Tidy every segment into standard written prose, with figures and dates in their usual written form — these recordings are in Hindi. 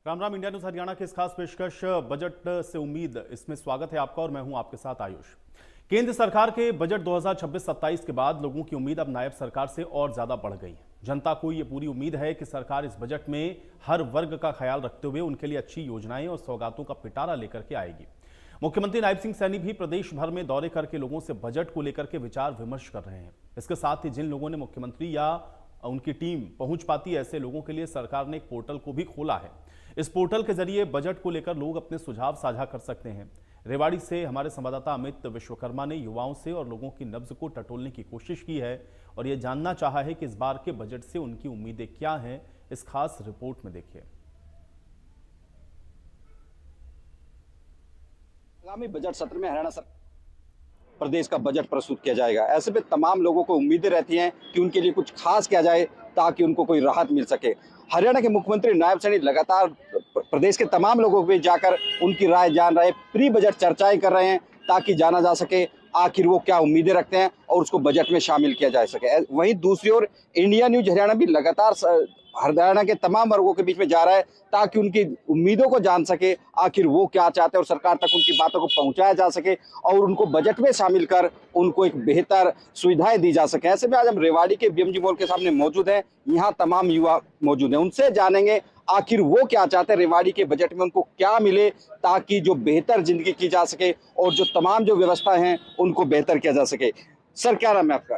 राम राम। इंडिया न्यूज हरियाणा की इस खास पेशकश बजट से उम्मीद, इसमें स्वागत है आपका और मैं हूं आपके साथ आयुष। केंद्र सरकार के बजट 2026-27 के बाद लोगों की उम्मीद अब नायब सरकार से और ज्यादा बढ़ गई है। जनता को ये पूरी उम्मीद है कि सरकार इस बजट में हर वर्ग का ख्याल रखते हुए उनके लिए अच्छी योजनाएं और सौगातों का पिटारा लेकर के आएगी। मुख्यमंत्री नायब सिंह सैनी भी प्रदेश भर में दौरे करके लोगों से बजट को लेकर के विचार विमर्श कर रहे हैं। इसके साथ ही जिन लोगों ने मुख्यमंत्री या उनकी टीम पहुंच पाती है, ऐसे लोगों के लिए सरकार ने एक पोर्टल को भी खोला है। इस पोर्टल के जरिए बजट को लेकर लोग अपने सुझाव साझा कर सकते हैं। रेवाड़ी से हमारे संवाददाता अमित विश्वकर्मा ने युवाओं से और लोगों की नब्ज को टटोलने की कोशिश की है और यह जानना चाहा है कि इस बार के बजट से उनकी उम्मीदें क्या हैं। इस खास रिपोर्ट में देखिए। आगामी बजट सत्र में हरियाणा सरकार प्रदेश का बजट प्रस्तुत किया जाएगा। ऐसे में तमाम लोगों को उम्मीदें रहती हैं कि उनके लिए कुछ खास किया जाए ताकि उनको कोई राहत मिल सके। हरियाणा के मुख्यमंत्री नायब सैनी लगातार प्रदेश के तमाम लोगों के जाकर उनकी राय जान रहे हैं, प्री बजट चर्चाएं कर रहे हैं ताकि जाना जा सके आखिर वो क्या उम्मीदें रखते हैं और उसको बजट में शामिल किया जा सके। वहीं दूसरी ओर इंडिया न्यूज हरियाणा भी लगातार हरियाणा के तमाम वर्गों के बीच में जा रहा है ताकि उनकी उम्मीदों को जान सके, आखिर वो क्या चाहते हैं और सरकार तक उनकी बातों को पहुंचाया जा सके और उनको बजट में शामिल कर उनको एक बेहतर सुविधाएं दी जा सके। ऐसे में आज हम रेवाड़ी के बीएमजी मॉल के सामने मौजूद हैं। यहाँ तमाम युवा मौजूद हैं, उनसे जानेंगे आखिर वो क्या चाहते हैं, रेवाड़ी के बजट में उनको क्या मिले ताकि जो बेहतर जिंदगी की जा सके और जो तमाम जो व्यवस्था हैं उनको बेहतर किया जा सके। सर, क्या नाम है आपका?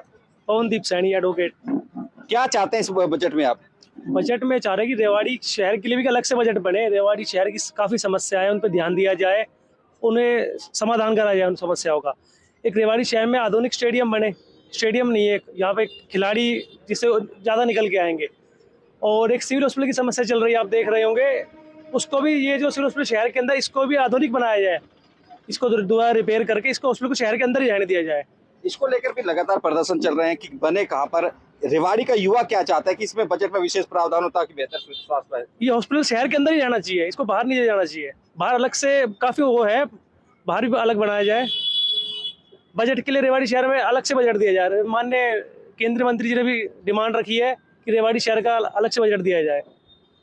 पवनदीप सैनी, एडवोकेट। क्या चाहते हैं इस बजट में आप? बजट में चाह रहे कि रेवाड़ी शहर के लिए भी अलग से बजट बने। रेवाड़ी शहर की काफ़ी समस्याएं हैं, उन पर ध्यान दिया जाए, उन्हें समाधान करा जाए उन समस्याओं का। एक रेवाड़ी शहर में आधुनिक स्टेडियम बने, स्टेडियम नहीं है यहाँ पे, खिलाड़ी जिससे ज़्यादा निकल के आएंगे। और एक सिविल हॉस्पिटल की समस्या चल रही है, आप देख रहे होंगे, उसको भी, ये जो सिविल हॉस्पिटल शहर के अंदर, इसको भी आधुनिक बनाया जाए, इसको दोबारा रिपेयर करके इसको हॉस्पिटल को शहर के अंदर ही रहने दिया जाए। इसको लेकर भी लगातार प्रदर्शन चल रहे हैं कि बने कहाँ पर। रेवाड़ी का युवा क्या चाहता है कि इसमें बजट में विशेष प्रावधान हो ताकि बेहतर स्वास्थ्य पाए। ये हॉस्पिटल शहर के अंदर ही रहना चाहिए, इसको बाहर नहीं जाना चाहिए। बाहर अलग से काफ़ी वो है, बाहर भी अलग बनाया जाए। बजट के लिए रेवाड़ी शहर में अलग से बजट दिया जाए। माननीय केंद्रीय मंत्री जी ने भी डिमांड रखी है कि रेवाड़ी शहर का अलग से बजट दिया जाए।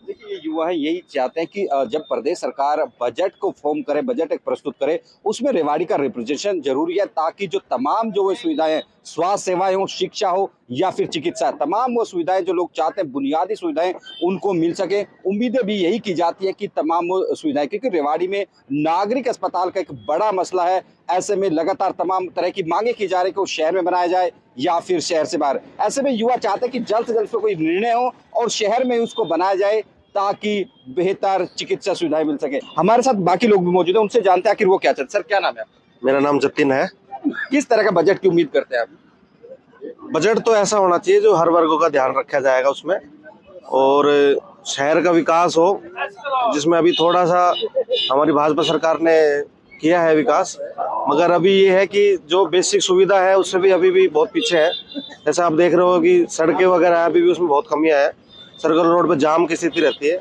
देखिए, ये युवा है यही चाहते हैं कि जब प्रदेश सरकार बजट को फॉर्म करे, बजट एक प्रस्तुत करे, उसमें रेवाड़ी का रिप्रेजेंटेशन जरूरी है ताकि जो तमाम जो वो सुविधाएं, स्वास्थ्य सेवाएं हो, शिक्षा हो या फिर चिकित्सा, तमाम वो सुविधाएं जो लोग चाहते हैं, बुनियादी सुविधाएं उनको मिल सके। उम्मीदें भी यही की जाती है कि तमाम वो सुविधाएं, क्योंकि रेवाड़ी में नागरिक अस्पताल का एक बड़ा मसला है। ऐसे में लगातार तमाम तरह की मांगे की जा रही है कि वो शहर में बनाया जाए या फिर शहर से बाहर। ऐसे में युवा चाहते हैं कि जल्द से जल्द कोई निर्णय हो और शहर में उसको बनाया जाए ताकि बेहतर चिकित्सा सुविधाएं मिल सके। हमारे साथ बाकी लोग भी मौजूद हैं, उनसे जानते हैं आखिर वो क्या चाहते हैं। सर, क्या नाम है आपका? मेरा नाम जतिन है। किस तरह का बजट की उम्मीद करते हैं आप? बजट तो ऐसा होना चाहिए जो हर वर्गों का ध्यान रखा जाएगा उसमें, और शहर का विकास हो, जिसमें अभी थोड़ा सा हमारी भाजपा सरकार ने किया है विकास, मगर अभी ये है कि जो बेसिक सुविधा है उससे भी अभी भी बहुत पीछे है। जैसे आप देख रहे हो कि सड़कें वगैरह अभी भी उसमें बहुत कमियां है, सर्कल रोड पे जाम की स्थिति रहती है।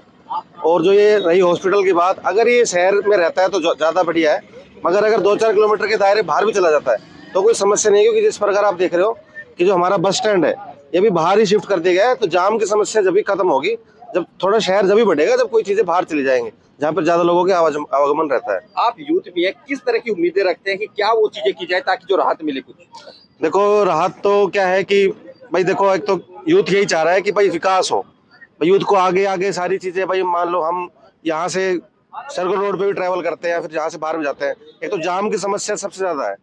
और जो ये रही हॉस्पिटल की बात, अगर ये शहर में रहता है तो ज़्यादा बढ़िया है, मगर अगर 2-4 किलोमीटर के दायरे बाहर भी चला जाता है तो कोई समस्या नहीं है, क्योंकि जिस प्रकार आप देख रहे हो कि जो हमारा बस स्टैंड है ये भी बाहर ही शिफ्ट कर दिया गया है। तो जाम की समस्या जब भी खत्म होगी, जब थोड़ा शहर जब भी बढ़ेगा, जब कोई चीज़ें बाहर चली जाएंगे जहाँ पर ज़्यादा लोगों के आवागमन रहता है। आप यूथ भी है, किस तरह की उम्मीदें रखते हैं कि क्या वो चीजें की जाए ताकि जो राहत मिले? कुछ देखो, राहत तो क्या है कि भाई देखो, एक तो यूथ यही चाह रहा है कि भाई विकास हो, यूथ को आगे आगे सारी चीजें। भाई मान लो हम यहाँ से सर्कल रोड पे भी ट्रैवल करते हैं या फिर यहाँ से बाहर भी जाते हैं, एक तो जाम की समस्या सबसे ज्यादा है।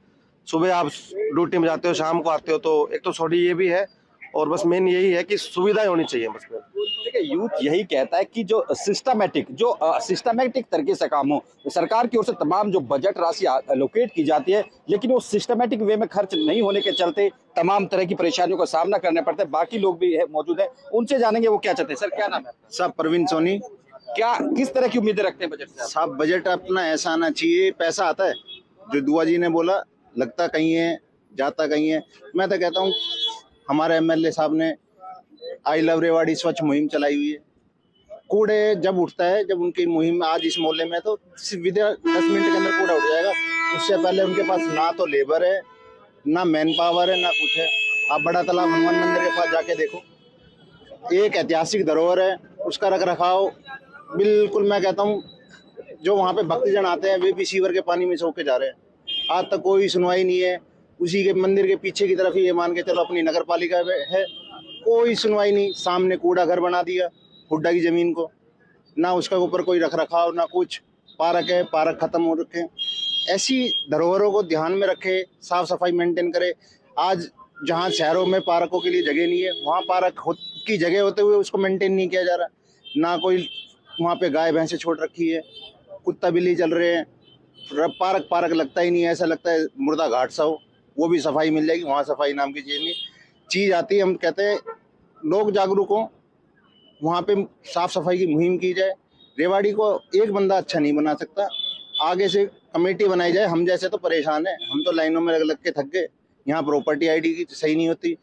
सुबह आप ड्यूटी में जाते हो, शाम को आते हो, तो एक तो थोड़ी ये भी है, और बस मेन यही है कि सुविधाएं होनी चाहिए बस। देखिए, यूथ यही कहता है कि जो सिस्टमैटिक तरीके से काम हो। सरकार की ओर से तमाम जो बजट राशि एलोकेट की जाती है, लेकिन वो सिस्टमैटिक वे में खर्च नहीं होने के चलते तमाम तरह की परेशानियों का सामना करना पड़ता है। बाकी लोग भी मौजूद हैं, उनसे जानेंगे वो क्या चाहते हैं। सर, क्या नाम है? सब प्रवीण सोनी। क्या किस तरह की उम्मीदें रखते हैं बजट से? सब बजट अपना ऐसा आना चाहिए, पैसा आता है जो दुआ जी ने बोला, लगता कहीं है जाता कहीं है। मैं तो कहता हूँ हमारे एमएलए साहब ने आई लव रेवाड़ी स्वच्छ मुहिम चलाई हुई है। कूड़े जब उठता है, जब उनकी मुहिम आज इस मोहल्ले में, तो विदिन 10 मिनट के अंदर कूड़ा उठ जाएगा। उससे पहले उनके पास ना तो लेबर है, ना मैन पावर है, ना कुछ है। आप बड़ा तालाब हनुमान मंदिर के पास जाके देखो, एक ऐतिहासिक धरोहर है, उसका रख रखाव बिल्कुल मैं कहता हूँ जो वहाँ पे भक्तजन आते हैं वे भी सीवर के पानी में सो के जा रहे हैं। आज तक कोई सुनवाई नहीं है। उसी के मंदिर के पीछे की तरफ ही ये मान के चलो अपनी नगर पालिका है, कोई सुनवाई नहीं। सामने कूड़ा घर बना दिया हुड्डा की जमीन को, ना उसका ऊपर कोई रख रखाव ना कुछ। पार्क है, पार्क खत्म हो रखे हैं। ऐसी धरोहरों को ध्यान में रखे, साफ सफाई मेंटेन करे। आज जहाँ शहरों में पार्कों के लिए जगह नहीं है, वहाँ पार्क की जगह होते हुए उसको मेंटेन नहीं किया जा रहा। ना कोई वहाँ पे गाय भैंसे छोड़ रखी है, कुत्ता बिल्ली चल रहे हैं। पार्क लगता ही नहीं है, ऐसा लगता है मुर्दा घाट सा हो। वो भी सफाई मिल जाएगी, वहाँ सफाई नाम की चीज़ आती है। हम कहते हैं लोग जागरूक हों, वहाँ पे साफ सफाई की मुहिम की जाए। रेवाड़ी को एक बंदा अच्छा नहीं बना सकता, आगे से कमेटी बनाई जाए। हम जैसे तो परेशान है, हम तो लाइनों में लग के थक गए। यहाँ प्रॉपर्टी आईडी की सही नहीं होती,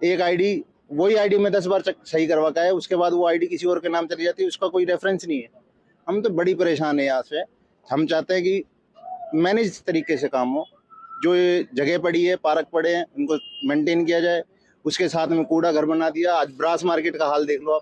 एक आईडी वही आईडी में 10 बार सही करवा का है, उसके बाद वो आईडी किसी और के नाम चली जाती है, उसका कोई रेफरेंस नहीं है। हम तो बड़ी परेशान है यहाँ से। हम चाहते हैं कि मैनेज तरीके से काम हो। जो ये जगह पड़ी है, पार्क पड़े हैं, उनको मेंटेन किया जाए। उसके साथ में कूड़ा घर बना दिया। आज ब्रास मार्केट का हाल देख लो आप,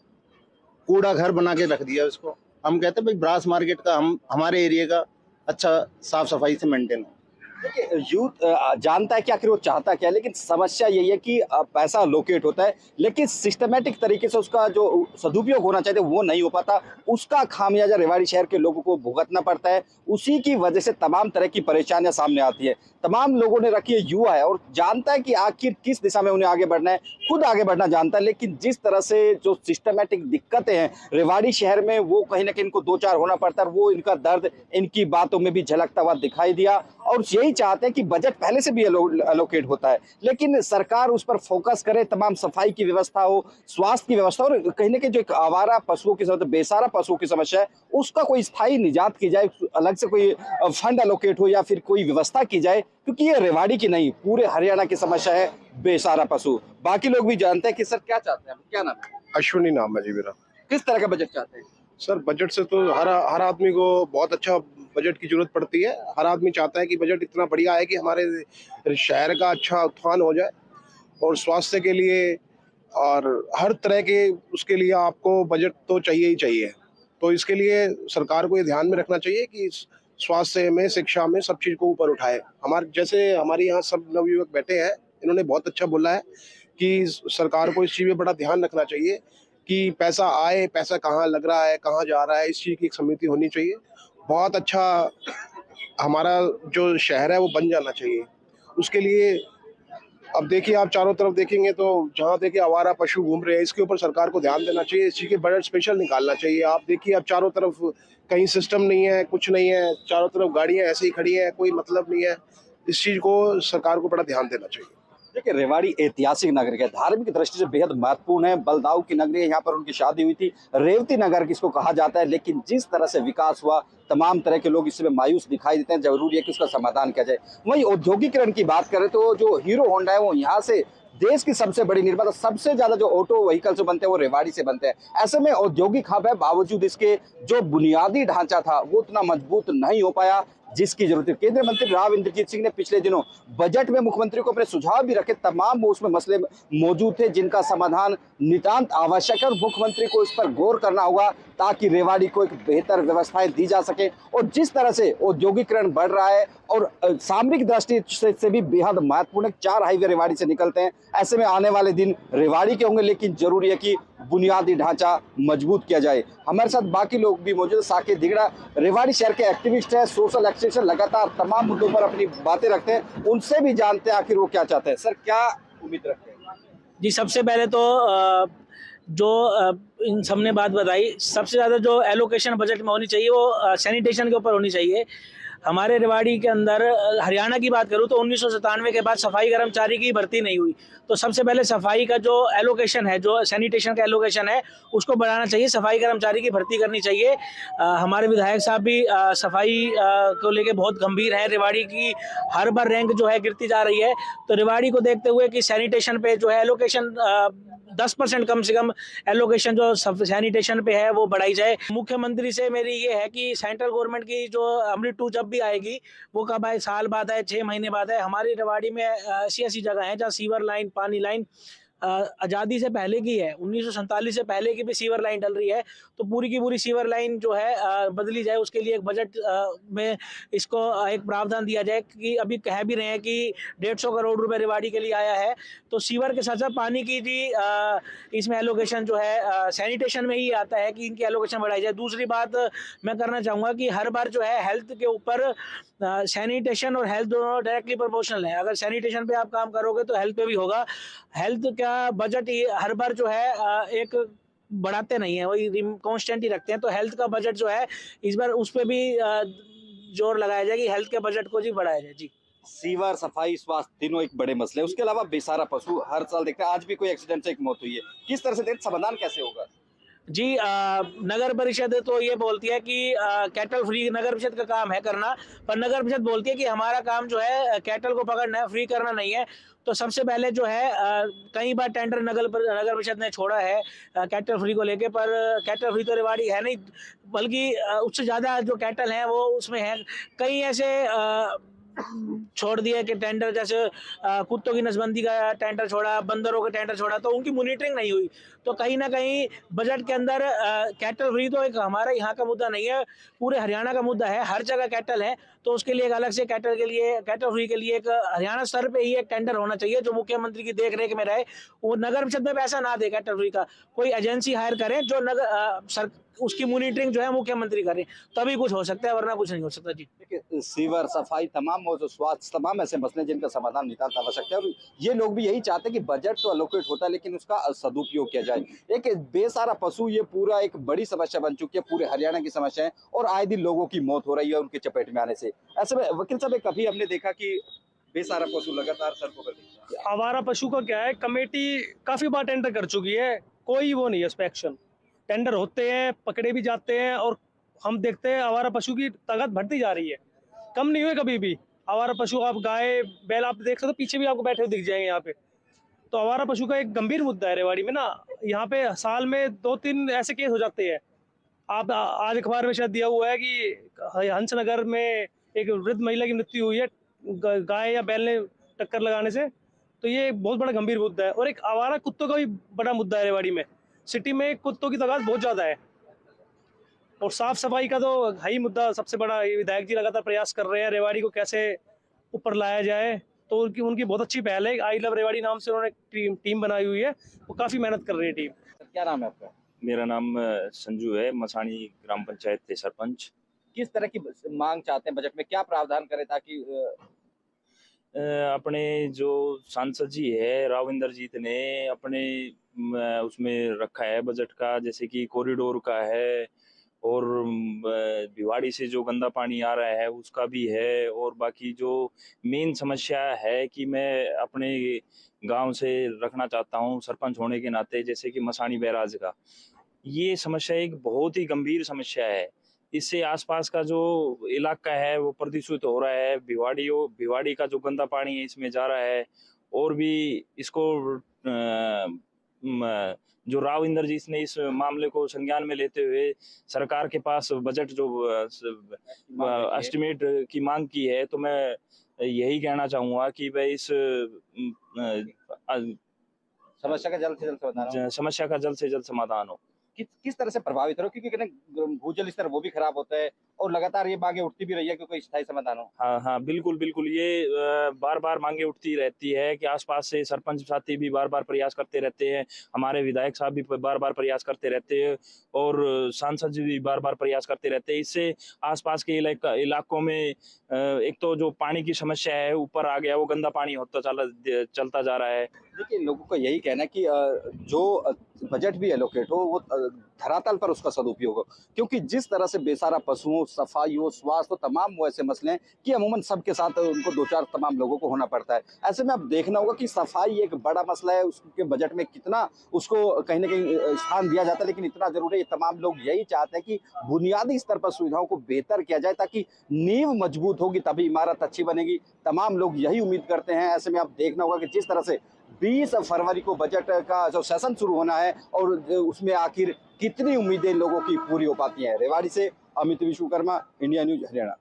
कूड़ा घर बना के रख दिया उसको। हम कहते हैं भाई ब्रास मार्केट का हमारे एरिया का अच्छा साफ सफाई से मेंटेन हो। देखिए यूथ जानता है कि आखिर वो चाहता क्या है, लेकिन समस्या यही है कि पैसा लोकेट होता है लेकिन सिस्टमेटिक तरीके से उसका जो सदुपयोग होना चाहिए वो नहीं हो पाता। उसका खामियाजा रेवाड़ी शहर के लोगों को भुगतना पड़ता है। उसी की वजह से तमाम तरह की परेशानियां सामने आती है। तमाम लोगों ने रखी है, युवा है और जानता है कि आखिर किस दिशा में उन्हें आगे बढ़ना है, खुद आगे बढ़ना जानता है। लेकिन जिस तरह से जो सिस्टमेटिक दिक्कतें हैं रेवाड़ी शहर में, वो कहीं ना कहीं इनको दो चार होना पड़ता है। वो इनका दर्द इनकी बातों में भी झलकता हुआ दिखाई दिया और यही चाहते हैं कि बजट पहले से भी एलोकेट होता है, लेकिन सरकार उस पर फोकस करे। तमाम सफाई की व्यवस्था हो, स्वास्थ्य की व्यवस्था और कहीं ना कहीं जो एक आवारा पशुओं की समस्या, बेसहारा पशुओं की समस्या है, उसका कोई स्थायी निजात की जाए, अलग से कोई फंड एलोकेट हो या फिर कोई व्यवस्था की जाए। क्योंकि ये रेवाड़ी की नहीं, पूरे हरियाणा की समस्या है बेसहारा पशु। बाकी लोग भी जानते हैं कि सर क्या चाहते हैं। क्या नाम है? अश्विनी नाम है जी मेरा। किस तरह का बजट चाहते हैं? सर बजट से तो हर आदमी को बहुत अच्छा बजट की जरूरत पड़ती है। हर आदमी चाहता है कि बजट इतना बढ़िया है कि हमारे शहर का अच्छा उत्थान हो जाए और स्वास्थ्य के लिए और हर तरह के उसके लिए आपको बजट तो चाहिए ही चाहिए। तो इसके लिए सरकार को ये ध्यान में रखना चाहिए कि स्वास्थ्य में, शिक्षा में सब चीज़ को ऊपर उठाए। हमारे यहाँ सब नवयुवक बैठे हैं, इन्होंने बहुत अच्छा बोला है कि सरकार को इस चीज़ में बड़ा ध्यान रखना चाहिए कि पैसा आए, पैसा कहाँ लग रहा है, कहाँ जा रहा है, इस चीज़ की एक समिति होनी चाहिए। बहुत अच्छा हमारा जो शहर है वो बन जाना चाहिए। उसके लिए अब देखिए, आप चारों तरफ देखेंगे तो जहाँ देखिए आवारा पशु घूम रहे हैं, इसके ऊपर सरकार को ध्यान देना चाहिए। इस चीज़ के बजट स्पेशल निकालना चाहिए। आप देखिए, अब चारों तरफ कहीं सिस्टम नहीं है, कुछ नहीं है, चारों तरफ गाड़ियाँ ऐसे ही खड़ी हैं, कोई मतलब नहीं है। इस चीज़ को सरकार को बड़ा ध्यान देना चाहिए। देखिए रेवाड़ी ऐतिहासिक नगरी है, धार्मिक दृष्टि से बेहद महत्वपूर्ण है। बलदाऊ की नगरी है, यहाँ पर उनकी शादी हुई थी। रेवती नगर किसको कहा जाता है। लेकिन जिस तरह से विकास हुआ, तमाम तरह के लोग इसमें मायूस दिखाई देते हैं। जरूरी है कि उसका समाधान किया जाए। वहीं औद्योगिकरण की बात करें तो जो हीरो होंडा है वो यहाँ से देश की सबसे बड़ी निर्माता, सबसे ज्यादा जो ऑटो व्हीकल्स बनते हैं वो रेवाड़ी से बनते हैं। ऐसे में औद्योगिक हब है, बावजूद इसके जो बुनियादी ढांचा था वो उतना मजबूत नहीं हो पाया जिसकी जरूरत है। केंद्रीय मंत्री राव इंद्रजीत सिंह ने पिछले दिनों बजट में मुख्यमंत्री को अपने सुझाव भी रखे। तमाम उसमें मसले मौजूद थे जिनका समाधान नितांत आवश्यक है और मुख्यमंत्री को इस पर गौर करना होगा ताकि रेवाड़ी को एक बेहतर व्यवस्थाएं दी जा सके। और जिस तरह से औद्योगिकरण बढ़ रहा है और सामरिक दृष्टि से भी बेहद महत्वपूर्ण 4 हाईवे रेवाड़ी से निकलते हैं। ऐसे में आने वाले दिन रेवाड़ी के होंगे, लेकिन जरूरी है कि बुनियादी ढांचा मजबूत किया जाए। हमारे साथ बाकी लोग भी मौजूद है। साकेत धिगड़ा रेवाड़ी शहर के एक्टिविस्ट है, सोशल एक्टिविस्ट, लगातार तमाम मुद्दों पर अपनी बातें रखते हैं। उनसे भी जानते हैं आखिर वो क्या चाहते हैं। सर क्या उम्मीद रखते हैं? जी, सबसे पहले तो इन सबने बात बताई, सबसे ज़्यादा जो एलोकेशन बजट में होनी चाहिए वो सैनिटेशन के ऊपर होनी चाहिए। हमारे रेवाड़ी के अंदर हरियाणा की बात करूँ तो 1997 के बाद सफाई कर्मचारी की भर्ती नहीं हुई। तो सबसे पहले सफाई का जो एलोकेशन है, जो सैनिटेशन का एलोकेशन है, उसको बढ़ाना चाहिए। सफाई कर्मचारी की भर्ती करनी चाहिए। हमारे विधायक साहब भी सफाई को लेके बहुत गंभीर है। रेवाड़ी की हर बार रैंक जो है गिरती जा रही है। तो रेवाड़ी को देखते हुए कि सैनिटेशन पे जो है एलोकेशन 10% कम से कम एलोकेशन जो सैनिटेशन पे है वो बढ़ाई जाए। मुख्यमंत्री से मेरी ये है कि सेंट्रल गवर्नमेंट की जो अमृत 2 जब भी आएगी, वो कब आए, साल बाद आए, 6 महीने बाद आए। हमारी रेवाड़ी में ऐसी जगह है जहाँ सीवर लाइन, पानी लाइन आज़ादी से पहले की है, 1947 से पहले की भी सीवर लाइन डल रही है, तो पूरी की पूरी सीवर लाइन जो है बदली जाए, उसके लिए एक बजट में इसको एक प्रावधान दिया जाए। कि अभी कह भी रहे हैं कि 150 करोड़ रुपए रेवाड़ी के लिए आया है, तो सीवर के साथ साथ पानी की भी इसमें एलोकेशन जो है सैनिटेशन में ही आता है कि इनकी एलोकेशन बढ़ाई जाए। दूसरी बात मैं करना चाहूँगा कि हर बार जो है हेल्थ के ऊपर सैनिटेशन और हेल्थ दोनों डायरेक्टली प्रोपोर्शनल है। अगर सैनिटेशन पे आप काम करोगे तो हेल्थ पे भी होगा। हेल्थ का बजट हर बार जो है एक बढ़ाते नहीं है, वही कांस्टेंट ही रखते हैं। तो हेल्थ का बजट जो है इस बार उस पर भी जोर लगाया जाए कि हेल्थ के बजट को जी बढ़ाया जाए जी। सीवर, सफाई, स्वास्थ्य तीनों एक बड़े मसले हैं। उसके अलावा बेसहारा पशु हर साल देखते हैं, आज भी कोई एक्सीडेंट से एक मौत हुई है। किस तरह से देखते, समाधान कैसे होगा? जी नगर परिषद तो ये बोलती है कि कैटल फ्री नगर परिषद का काम है करना, पर नगर परिषद बोलती है कि हमारा काम जो है कैटल को पकड़ना है, फ्री करना नहीं है। तो सबसे पहले जो है कई बार टेंडर नगर परिषद ने छोड़ा है कैटल फ्री को लेके, पर कैटल फ्री तो रेवाड़ी है नहीं, बल्कि उससे ज़्यादा जो कैटल हैं वो उसमें है। कई ऐसे छोड़ दिए कि टेंडर, जैसे कुत्तों की नसबंदी का टेंडर छोड़ा, बंदरों का टेंडर छोड़ा, तो उनकी मॉनिटरिंग नहीं हुई। तो कहीं ना कहीं बजट के अंदर कैटल फ्री तो एक हमारा यहाँ का मुद्दा नहीं है, पूरे हरियाणा का मुद्दा है। हर जगह कैटल है, तो उसके लिए एक अलग से कैटल फ्री के लिए एक हरियाणा स्तर पे ही एक टेंडर होना चाहिए जो मुख्यमंत्री की देख रेख में रहे। वो नगर परिषद में पैसा ना दे कैटल फ्री का, कोई एजेंसी हायर करें जो उसकी मॉनिटरिंग जो है मुख्यमंत्री करें, तभी कुछ हो सकता है, वरना कुछ नहीं हो सकता जी। देखिए, सीवर, सफाई, तमाम जो स्वास्थ्य, तमाम ऐसे मसले जिनका समाधान नितांत आवश्यक है। और ये लोग भी यही चाहते हैं कि बजट तो अलोकेट होता है लेकिन उसका सदुपयोग किया जाए। एक बेसहारा पशु ये पूरा एक बड़ी समस्या बन चुकी है, पूरे हरियाणा की समस्या है और आए दिन लोगों की मौत हो रही है उनके चपेट में आने से। ऐसे में वकील साहब, कभी हमने देखा कि बेसहारा पशु लगातार सड़कों पर दिखता है। आवारा पशु का क्या है, कमेटी काफी बार टेंडर कर चुकी है, कोई वो नहीं है उस पे एक्शन। टेंडर होते हैं, पकड़े भी जाते हैं, और हम देखते हैं आवारा पशु की ताकत बढ़ती जा रही है, कम नहीं हुए कभी भी। आवारा पशु, आप गाय बैल आप देख सकते हो, पीछे भी आपको बैठे हुए दिख जाएंगे यहाँ पे। तो आवारा पशु का एक गंभीर मुद्दा है रेवाड़ी में ना। यहाँ पे साल में 2-3 ऐसे केस हो जाते हैं। आप आज अखबार में शायद दिया हुआ है कि हंसनगर में एक वृद्ध महिला की मृत्यु हुई है गाय या बैल ने टक्कर लगाने से। तो ये बहुत बड़ा गंभीर मुद्दा है। और एक आवारा कुत्तों का भी बड़ा मुद्दा है रेवाड़ी में। सिटी में कुत्तों की तादाद बहुत ज़्यादा है, और साफ सफाई का तो है ही मुद्दा सबसे बड़ा। विधायक जी लगातार प्रयास कर रहे हैं रेवाड़ी को कैसे ऊपर लाया जाए, तो उनकी बहुत अच्छी पहल है। आई लव रेवाड़ी नाम से उन्होंने टीम बनाई हुई है, वो काफ़ी मेहनत कर रही है टीम। क्या नाम है आपका? मेरा नाम संजू है, मसानी ग्राम पंचायत के सरपंच। किस तरह की मांग चाहते हैं, बजट में क्या प्रावधान करें ताकि अपने जो सांसद जी है राविंदर जीत ने अपने उसमें रखा है बजट का, जैसे कि कॉरिडोर का है, और भिवाड़ी से जो गंदा पानी आ रहा है उसका भी है, और बाकी जो मेन समस्या है कि मैं अपने गांव से रखना चाहता हूं सरपंच होने के नाते, जैसे कि मसानी बैराज का। ये समस्या एक बहुत ही गंभीर समस्या है। इससे आसपास का जो इलाका है वो प्रदूषित हो रहा है। भिवाड़ी का जो गंदा पानी है इसमें जा रहा है, और भी इसको जो राव इंद्रजीत ने इस मामले को संज्ञान में लेते हुए सरकार के पास बजट जो एस्टिमेट की मांग की है, तो मैं यही कहना चाहूँगा कि भाई इस समस्या का जल्द से जल्द समाधान हो। किस तरह से प्रभावित हो, क्योंकि भूजल स्तर वो भी खराब होता है और लगातार ये मांगे उठती भी रही है कि कोई स्थायी समाधान हो। हाँ, बिल्कुल ये बार बार मांगे उठती रहती है कि आसपास से सरपंच साथी भी बार बार प्रयास करते रहते हैं, हमारे विधायक साहब भी बार बार प्रयास करते रहते हैं, और सांसद जी भी बार बार प्रयास करते रहते हैं। इससे आसपास के इलाकों में एक तो जो पानी की समस्या है ऊपर आ गया, वो गंदा पानी चलता जा रहा है। देखिए, लोगों का यही कहना है कि जो बजट भी एलोकेट हो वो धरातल पर उसका सदुपयोग हो, क्योंकि जिस तरह से बेसहारा पशुओं, सफाई हो, स्वास्थ्य, तमाम वो ऐसे मसले हैं कि अमूमन सबके साथ उनको 2-4 तमाम लोगों को होना पड़ता है। ऐसे में अब देखना होगा कि सफाई एक बड़ा मसला है, उसके बजट में कितना उसको कहीं ना कहीं स्थान दिया जाता है, लेकिन इतना जरूरी है। तमाम लोग यही चाहते हैं कि बुनियादी स्तर पर सुविधाओं को बेहतर किया जाए, ताकि नींव मजबूत होगी तभी इमारत अच्छी बनेगी। तमाम लोग यही उम्मीद करते हैं। ऐसे में अब देखना होगा कि जिस तरह से 20 फरवरी को बजट का जो सेशन शुरू होना है और उसमें आखिर कितनी उम्मीदें लोगों की पूरी हो पाती हैं। रेवाड़ी से अमित विश्वकर्मा, इंडिया न्यूज, हरियाणा।